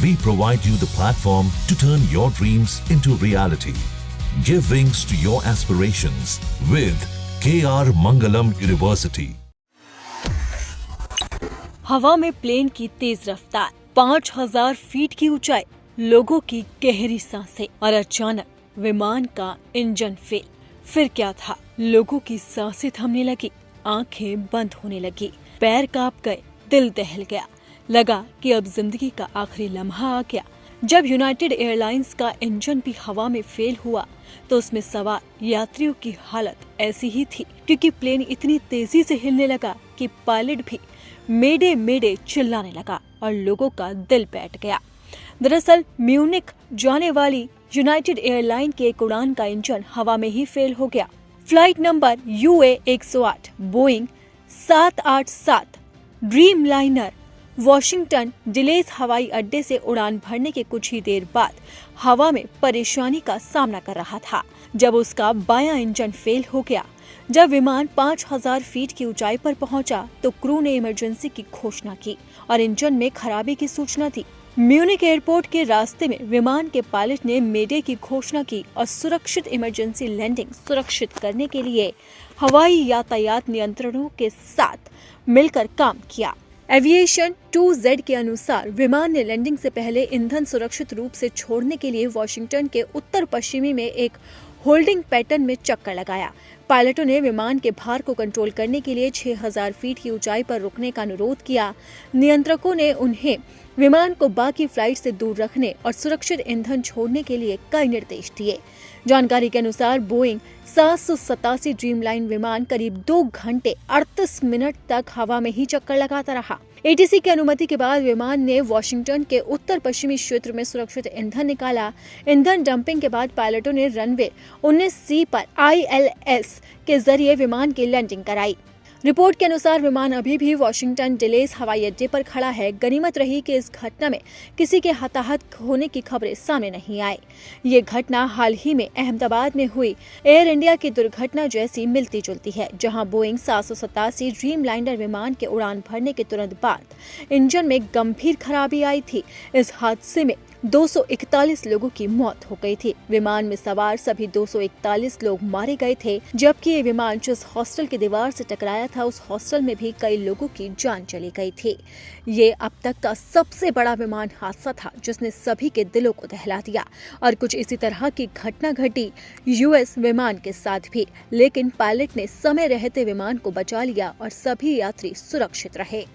We provide you the platform to turn your dreams into reality. Give wings to your aspirations with KR Mangalam University. हवा में plane की तेज रफ्तार, 5000 feet की ऊंचाई, लोगों की गहरी सांसें और अचानक विमान का इंजन फेल। फिर क्या था? लोगों की सांसें थमने लगी, आंखें बंद होने लगी, पैर कांप गए, दिल दहल गया। लगा कि अब जिंदगी का आखिरी लम्हा आ गया। जब यूनाइटेड एयरलाइंस का इंजन भी हवा में फेल हुआ तो उसमें सवार यात्रियों की हालत ऐसी ही थी, क्योंकि प्लेन इतनी तेजी से हिलने लगा कि पायलट भी मेडे मेडे चिल्लाने लगा और लोगों का दिल बैठ गया। दरअसल म्यूनिख जाने वाली यूनाइटेड एयरलाइन के एक उड़ान का इंजन हवा में ही फेल हो गया। Flight number UA 108 Boeing 787 dream liner Washington delays हवाई अड्डे से उड़ान भरने के कुछ ही देर बाद हवा में परेशानी का सामना कर रहा था, जब उसका बायां इंजन फेल हो गया। जब विमान 5000 फीट की ऊंचाई पर पहुंचा तो क्रू ने इमरजेंसी की घोषणा की और इंजन में खराबी की सूचना दी। म्यूनिख एयरपोर्ट के रास्ते में विमान के पायलट ने मेडे की घोषणा की और सुरक्षित इमरजेंसी लैंडिंग सुरक्षित करने के लिए हवाई यातायात नियंत्रणों के साथ मिलकर काम किया। एविएशन 2Z के अनुसार विमान ने लैंडिंग से पहले ईंधन सुरक्षित रूप से छोड़ने के लिए वॉशिंगटन के उत्तर पश्चिमी में एक होल्डिंग पैटर्न में चक्कर लगाया। पायलटों ने विमान के भार को कंट्रोल करने के लिए 6000 फीट की ऊंचाई पर रुकने का अनुरोध किया। नियंत्रकों ने उन्हें विमान को बाकी फ्लाइट से दूर रखने और सुरक्षित ईंधन छोड़ने के लिए कई निर्देश दिए। जानकारी के अनुसार बोइंग 787 ड्रीमलाइन विमान करीब 2 घंटे 38 मिनट तक हवा में ही चक्कर लगाता रहा। ATC की अनुमति के बाद विमान ने वॉशिंगटन के उत्तर पश्चिमी क्षेत्र में सुरक्षित ईंधन निकाला। ईंधन डंपिंग के बाद पायलटों ने रनवे 19C पर ILS के जरिए विमान की लैंडिंग कराई। रिपोर्ट के अनुसार विमान अभी भी वॉशिंगटन डिलेज हवाई अड्डे पर खड़ा है। गनीमत रही कि इस घटना में किसी के हताहत होने की खबरें सामने नहीं आई। ये घटना हाल ही में अहमदाबाद में हुई एयर इंडिया की दुर्घटना जैसी मिलती जुलती है, जहां बोइंग 787 ड्रीम लाइनर विमान के उड़ान भरने के तुरंत बाद इंजन में गंभीर खराबी आई थी। इस हादसे में 241 लोगों की मौत हो गई थी। विमान में सवार सभी 241 लोग मारे गए थे, जबकि ये विमान जिस हॉस्टल की दीवार से टकराया था उस हॉस्टल में भी कई लोगों की जान चली गई थी। ये अब तक का सबसे बड़ा विमान हादसा था जिसने सभी के दिलों को दहला दिया। और कुछ इसी तरह की घटना घटी US विमान के साथ भी, लेकिन पायलट ने समय रहते विमान को बचा लिया और सभी यात्री सुरक्षित रहे।